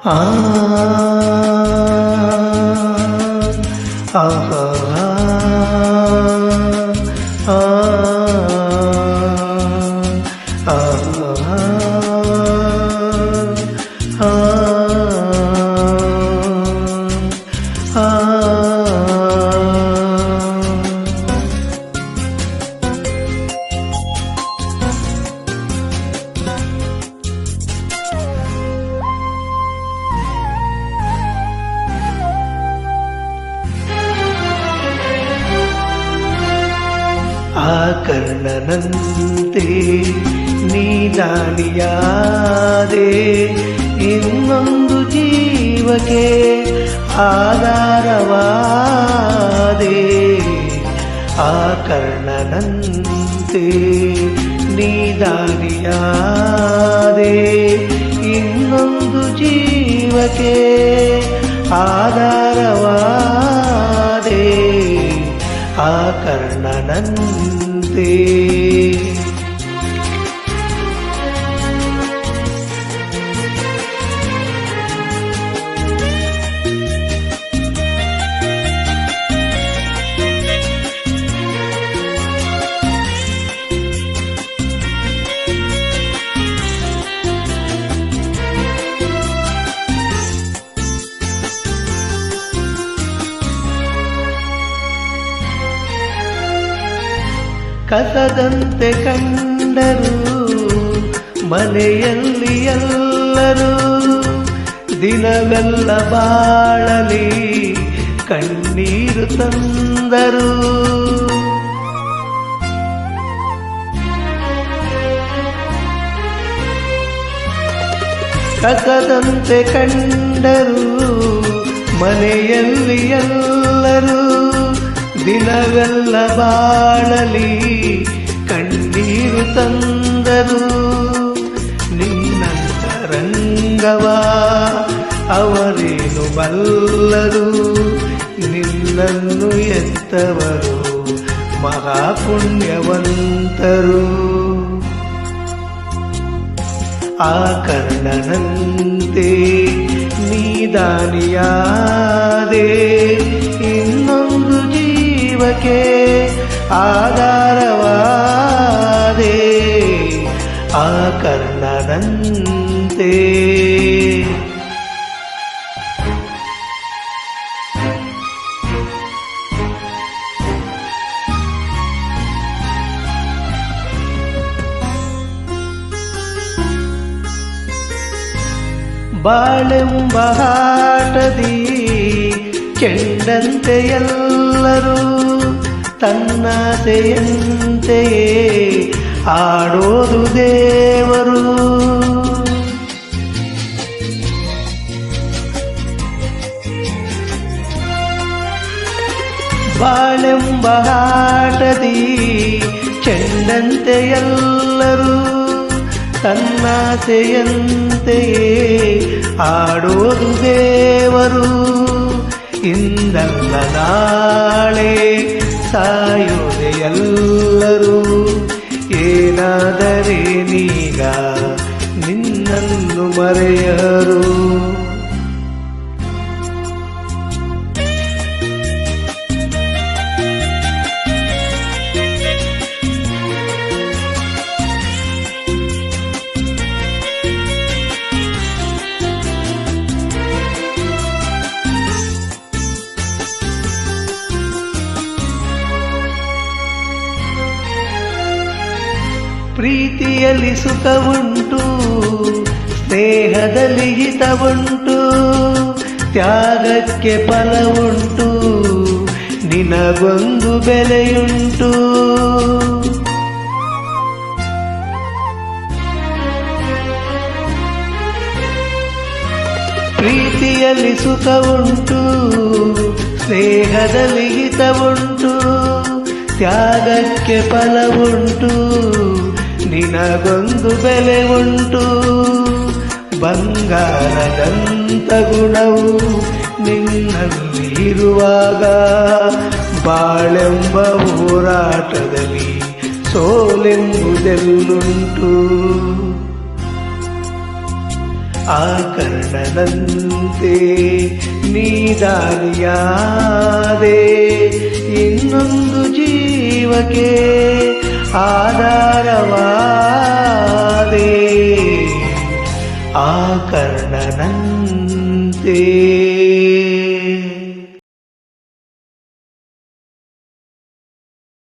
ಆ ಆ ಆ ಆ ಕರ್ಣನಂತೆ ನೀದಾನಿಯಾದೆ ಇನ್ನೊಂದು ಜೀವಕ್ಕೆ ಆಧಾರವಾದೆ. ಆ ಕರ್ಣನಂತೆ ನೀದಾನಿಯಾದೆ ಇನ್ನೊಂದು ಜೀವಕ್ಕೆ ಆಧಾರವಾದೆ. ಆ ಕರ್ಣನಂತೆ ಕಸದಂತೆ ಕಂಡರು ಮನೆಯಲ್ಲಿ ಎಲ್ಲರೂ ದಿನವೆಲ್ಲ ಬಾಳಲಿ ಕಣ್ಣೀರು ತಂದರು. ಕಸದಂತೆ ಕಂಡರು ಮನೆಯಲ್ಲಿ ಎಲ್ಲರೂ ದಿನವೆಲ್ಲ ಬಾಳಲಿ ಕಣ್ಣೀರು ತಂದರು. ನಿನ್ನಂತರಂಗವ ಅವರೇನು ಬಲ್ಲರು, ನಿನ್ನನ್ನು ಎತ್ತವರು ಮಹಾಪುಣ್ಯವಂತರು. ಆ ಕರ್ಣನಂತೆ ನೀದಾನಿಯಾದೆ ಇನ್ನೊಂದು ಜೀವಕ್ಕೆ ಆಧಾರವಾದೆ. ಆ ಕರ್ಣನಂತೆ ಬಾಳೆಂಬ ಆಟದಿ ಚೆಂಡಂತೆ ಎಲ್ಲರೂ ತನ್ನಾಸೆಯಂತೆಯೇ ಆಡೋದು ದೇವರು. ಬಾಳೆಂಬ ಆಟದಿ ಚೆಂಡಂತೆ ಎಲ್ಲರೂ ತನ್ನಾಸೆಯಂತೆಯೇ ಆಡೋದು ದೇವರು. ಇಂದಲ್ಲ ನಾಳೆ ಸಾಯೋದೆ ಎಲ್ಲರೂ, ಏನಾದರೇನೀಗ ನಿನ್ನನ್ನು ಮರೆಯರು. ಪ್ರೀತಿಯಲ್ಲಿ ಸುಖವುಂಟು, ಸ್ನೇಹದಲ್ಲಿ ಹಿತವುಂಟು, ತ್ಯಾಗಕ್ಕೆ ಫಲವುಂಟು, ನಿನಗೊಂದು ಬೆಲೆಯುಂಟು. ಪ್ರೀತಿಯಲ್ಲಿ ಸುಖವುಂಟು, ಸ್ನೇಹದಲ್ಲಿ ಹಿತವುಂಟು, ತ್ಯಾಗಕ್ಕೆ ಫಲವುಂಟು, ನಿನಗೊಂದು ಬೆಲೆ ಉಂಟು. ಬಂಗಾರದಂತ ಗುಣವು ನಿನ್ನಲ್ಲಿ ಇರುವಾಗ ಬಾಳೆಂಬ ಹೋರಾಟದಲ್ಲಿ ಸೋಲೆಂಬುದೆಲ್ಲುಂಟು. ಆ ಕರ್ಣನಂತೆ ನೀದಾನಿಯಾದೆ ಇನ್ನೊಂದು ಜೀವಕ್ಕೆ ಆಧಾರವಾದೆ ಆ ಕರ್ಣನಂತೆ